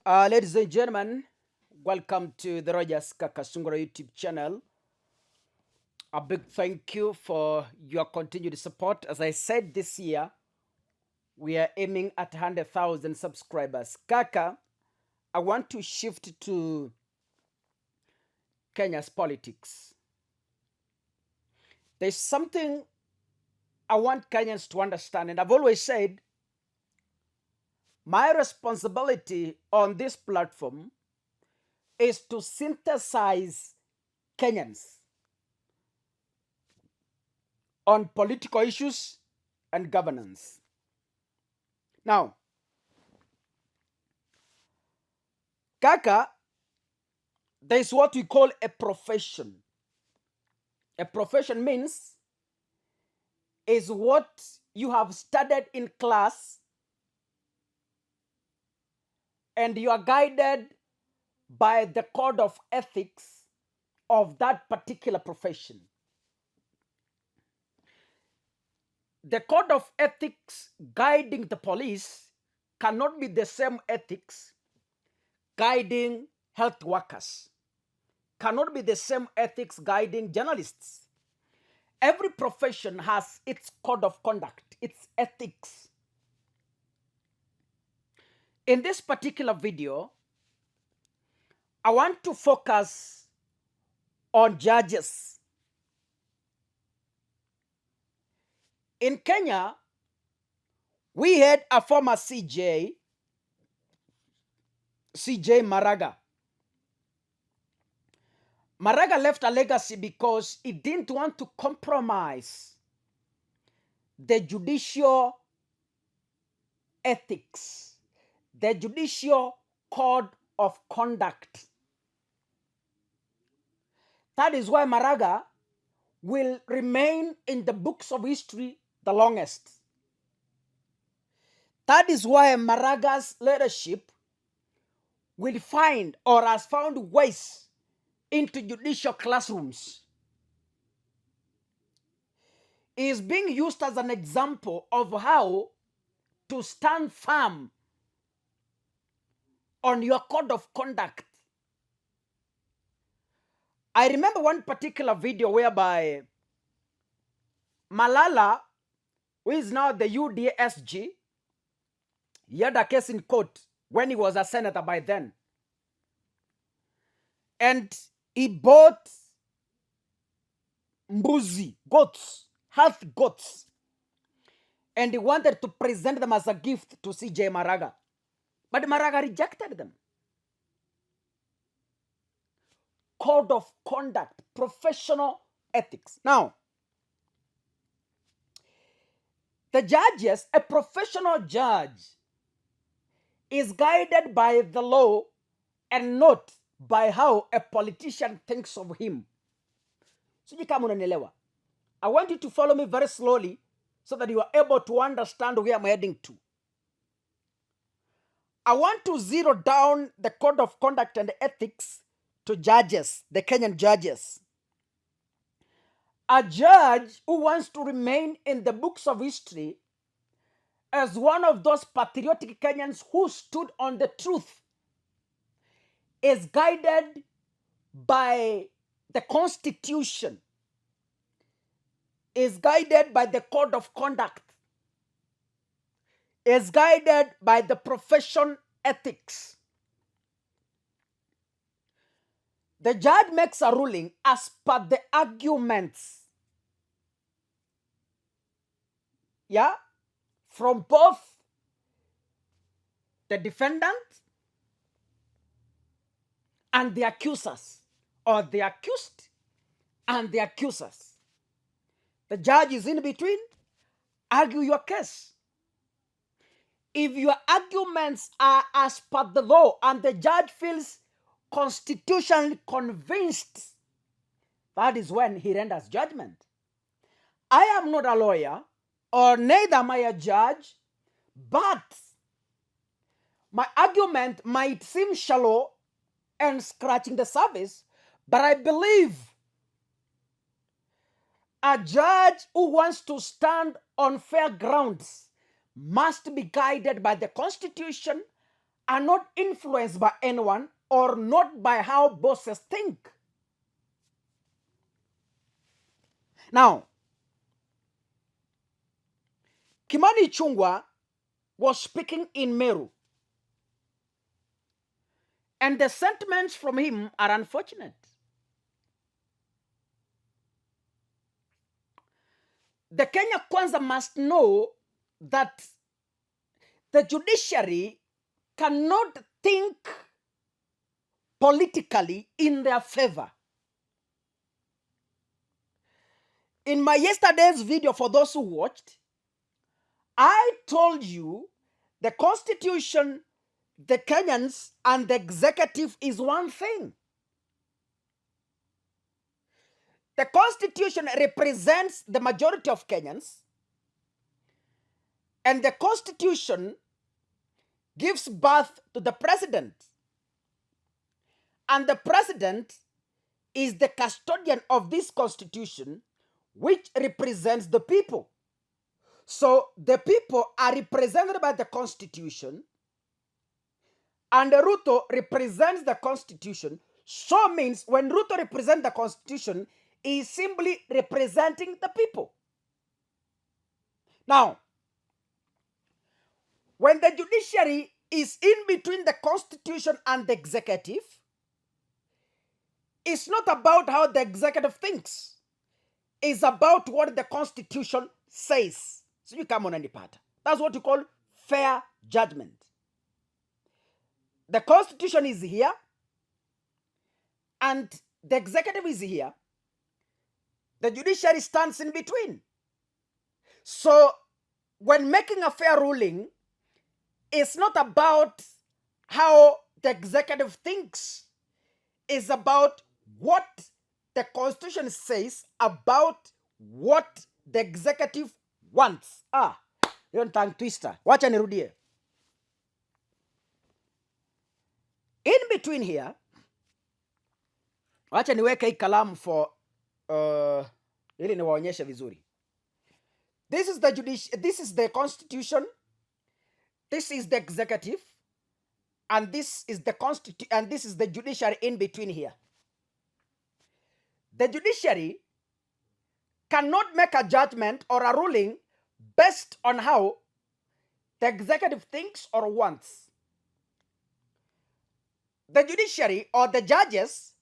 Ladies and gentlemen, welcome to the Rogers Kakasungura YouTube channel. A big thank you for your continued support. As I said this year, we are aiming at 100,000 subscribers. Kaka, I want to shift to Kenya's politics. There's something I want Kenyans to understand, and I've always said my responsibility on this platform is to synthesize Kenyans on political issues and governance. Now, Kaka, there is what we call a profession. A profession means is what you have studied in class and you are guided by the code of ethics of that particular profession. The code of ethics guiding the police cannot be the same ethics guiding health workers, cannot be the same ethics guiding journalists. Every profession has its code of conduct, its ethics. In this particular video, I want to focus on judges. In Kenya, we had a former CJ Maraga. Maraga left a legacy because he didn't want to compromise the judicial ethics, the judicial code of conduct. That is why Maraga will remain in the books of history the longest. That is why Maraga's leadership will find or has found ways into judicial classrooms. He is being used as an example of how to stand firm on your code of conduct. I remember one particular video whereby Malala, who is now the UDSG, he had a case in court when he was a senator by then. And he bought mbuzi, goats, half goats. And he wanted to present them as a gift to CJ Maraga. But Maraga rejected them. Code of conduct, professional ethics. Now, the judges, a professional judge, is guided by the law and not by how a politician thinks of him. I want you to follow me very slowly so that you are able to understand where I'm heading to. I want to zero down the code of conduct and ethics to judges, the Kenyan judges. A judge who wants to remain in the books of history as one of those patriotic Kenyans who stood on the truth is guided by the Constitution, is guided by the code of conduct, is guided by the profession ethics. The judge makes a ruling as per the arguments, from both the defendant and the accusers, or the accused and the accusers. The judge is in between. Argue your case. If your arguments are as per the law and the judge feels constitutionally convinced, that is when he renders judgment. I am not a lawyer, or neither am I a judge, but my argument might seem shallow and scratching the surface, but I believe a judge who wants to stand on fair grounds must be guided by the Constitution are not influenced by anyone or not by how bosses think. Now, Kimani Ichungwa was speaking in Meru, and the sentiments from him are unfortunate. The Kenya Kwanza must know that the judiciary cannot think politically in their favor. In my yesterday's video, for those who watched, I told you the Constitution, the Kenyans, and the executive is one thing. The Constitution represents the majority of Kenyans, and the Constitution gives birth to the president. And the president is the custodian of this Constitution, which represents the people. So the people are represented by the Constitution, and Ruto represents the Constitution. So means when Ruto represents the Constitution, he is simply representing the people. Now, when the judiciary is in between the Constitution and the executive, it's not about how the executive thinks. It's about what the Constitution says. So you come on any part. That's what you call fair judgment. The Constitution is here, and the executive is here. The judiciary stands in between. So when making a fair ruling, it's not about how the executive thinks. It's about what the Constitution says about what the executive wants. Hiyo ni tongue twister. Wacha nirudie. In between here, wacha niweke hii kalamu for ili niwaonyeshe vizuri. This is the Constitution, this is the executive, and this is the judiciary in between here. The judiciary cannot make a judgment or a ruling based on how the executive thinks or wants. The judiciary or the judges,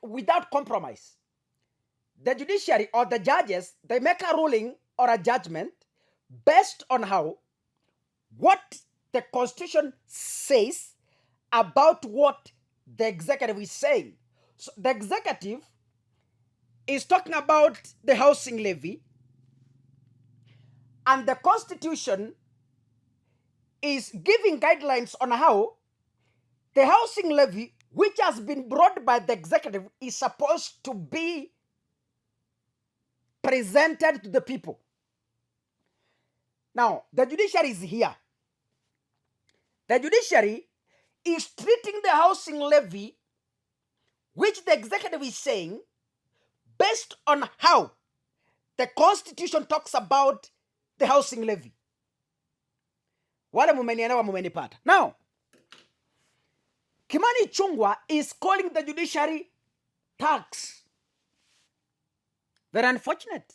without compromise, the judiciary or the judges, they make a ruling or a judgment based on what the Constitution says about what the executive is saying. So the executive is talking about the housing levy, and the Constitution is giving guidelines on how the housing levy, which has been brought by the executive, is supposed to be presented to the people. Now, the judiciary is here. The judiciary is treating the housing levy, which the executive is saying, based on how the Constitution talks about the housing levy. Wale mumenielewa, mumenipata. Now, Kimani Ichungwa is calling the judiciary thugs. Very unfortunate.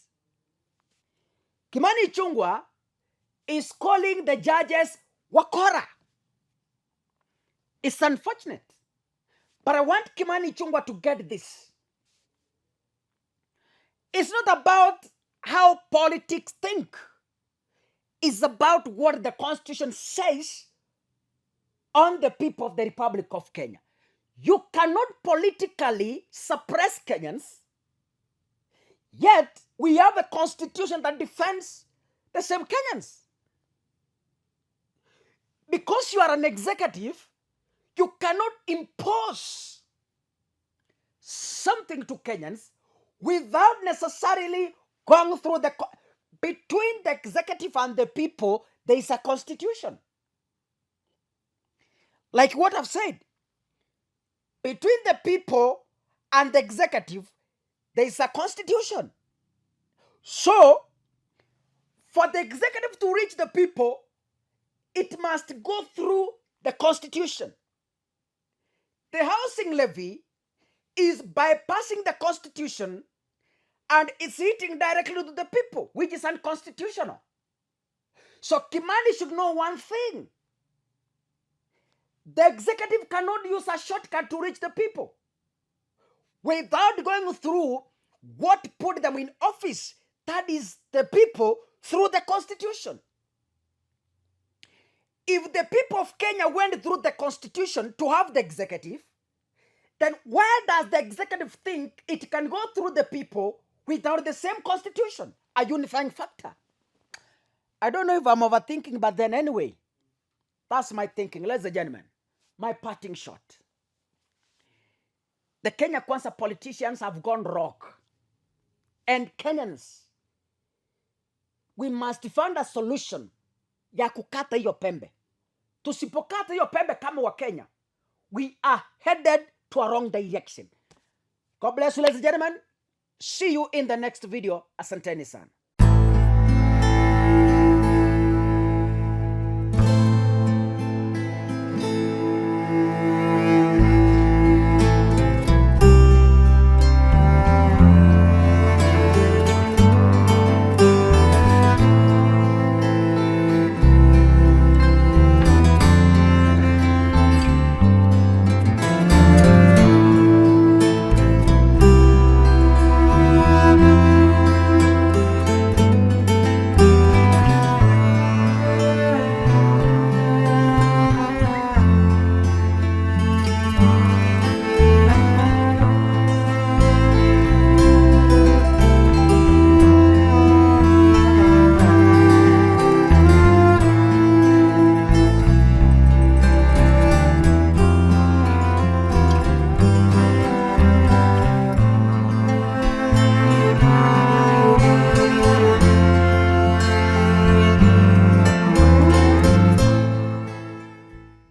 Kimani Ichungwa is calling the judges wakora. It's unfortunate. But I want Kimani Ichungwa to get this. It's not about how politics think. It's about what the Constitution says on the people of the Republic of Kenya. You cannot politically suppress Kenyans, yet we have a Constitution that defends the same Kenyans. Because you are an executive, you cannot impose something to Kenyans without necessarily going through between the executive and the people, there is a Constitution. Like what I've said, between the people and the executive, there is a Constitution. So, for the executive to reach the people, it must go through the constitution. The housing levy is bypassing the constitution and it's hitting directly to the people, which is unconstitutional. So Kimani should know one thing. The executive cannot use a shortcut to reach the people without going through what put them in office, that is the people, through the constitution. If the people of Kenya went through the constitution to have the executive, then why does the executive think it can go through the people without the same constitution? A unifying factor. I don't know if I'm overthinking, but then anyway, that's my thinking. Ladies and gentlemen, my parting shot. The Kenya Kwanza politicians have gone rogue. And Kenyans, we must find a solution ya kukata hiyo pembe. Tusipokata hiyo pembe kama wa Kenya, we are headed to a wrong direction. God bless you, ladies and gentlemen. See you in the next video. Asanteni sana.